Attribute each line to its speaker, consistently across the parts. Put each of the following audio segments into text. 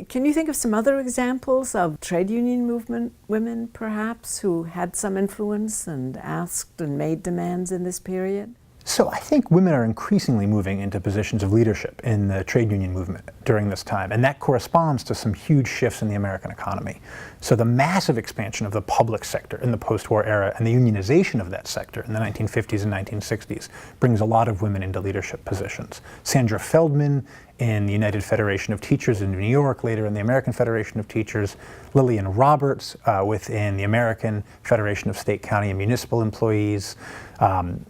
Speaker 1: Can you think of some other examples of trade union movement women, perhaps, who had some influence and asked and made demands in this period?
Speaker 2: So I think women are increasingly moving into positions of leadership in the trade union movement during this time, and that corresponds to some huge shifts in the American economy. So the massive expansion of the public sector in the post-war era and the unionization of that sector in the 1950s and 1960s brings a lot of women into leadership positions. Sandra Feldman in the United Federation of Teachers in New York, later in the American Federation of Teachers, Lillian Roberts within the American Federation of State, County, and Municipal Employees.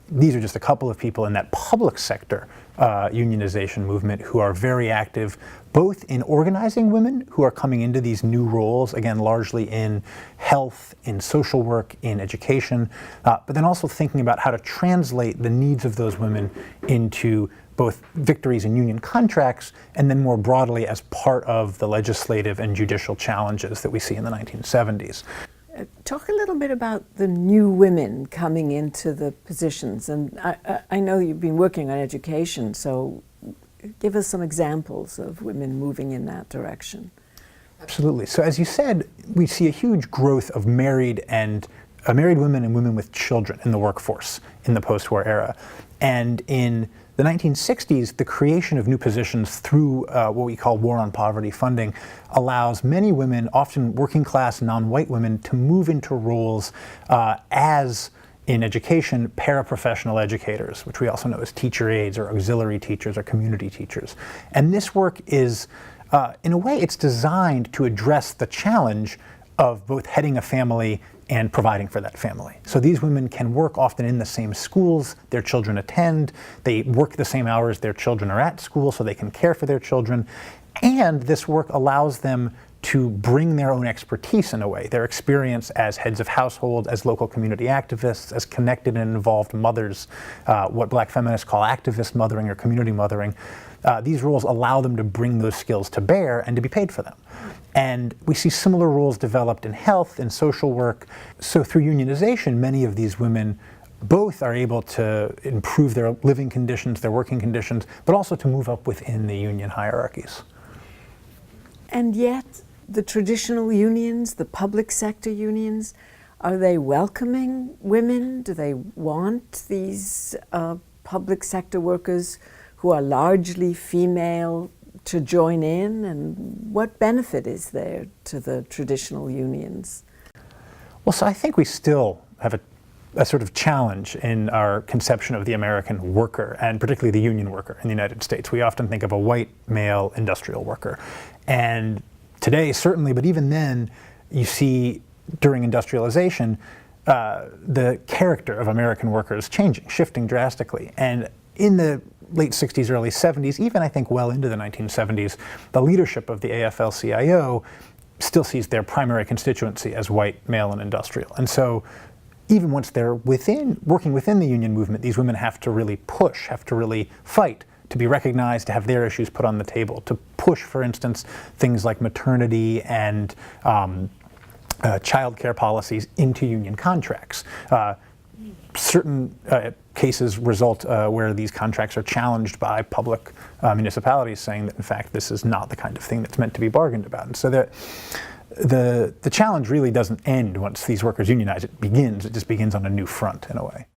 Speaker 2: These are just a couple of people in that public sector unionization movement who are very active, both in organizing women who are coming into these new roles, again, largely in health, in social work, in education, but then also thinking about how to translate the needs of those women into both victories in union contracts and then more broadly as part of the legislative and judicial challenges that we see in the 1970s.
Speaker 1: Talk a little bit about the new women coming into the positions. And I know you've been working on education, so give us some examples of women moving in that direction.
Speaker 2: Absolutely. So as you said, we see a huge growth of married women and women with children in the workforce in the post-war era. And in the 1960s, the creation of new positions through what we call War on Poverty funding allows many women, often working class non-white women, to move into roles as, in education, paraprofessional educators, which we also know as teacher aides or auxiliary teachers or community teachers. And this work is, in a way, it's designed to address the challenge of both heading a family and providing for that family. So these women can work often in the same schools their children attend, they work the same hours their children are at school so they can care for their children, and this work allows them to bring their own expertise in a way, their experience as heads of household, as local community activists, as connected and involved mothers, what Black feminists call activist mothering or community mothering. These roles allow them to bring those skills to bear and to be paid for them. And we see similar roles developed in health and social work. So through unionization, many of these women both are able to improve their living conditions, their working conditions, but also to move up within the union hierarchies.
Speaker 1: And yet, the traditional unions, the public sector unions, are they welcoming women? Do they want these public sector workers who are largely female to join in? And what benefit is there to the traditional unions?
Speaker 2: Well, so I think we still have a sort of challenge in our conception of the American worker, and particularly the union worker in the United States. We often think of a white male industrial worker. And today, certainly, but even then, you see during industrialization, the character of American workers changing, shifting drastically. And in the late 60s, early 70s, even I think well into the 1970s, the leadership of the AFL-CIO still sees their primary constituency as white, male, and industrial. And so even once they're working within the union movement, these women have to really push, have to really fight to be recognized, to have their issues put on the table, to push, for instance, things like maternity and child care policies into union contracts. Certain cases result where these contracts are challenged by public municipalities saying that, in fact, this is not the kind of thing that's meant to be bargained about. And so the challenge really doesn't end once these workers unionize. It just begins on a new front in a way.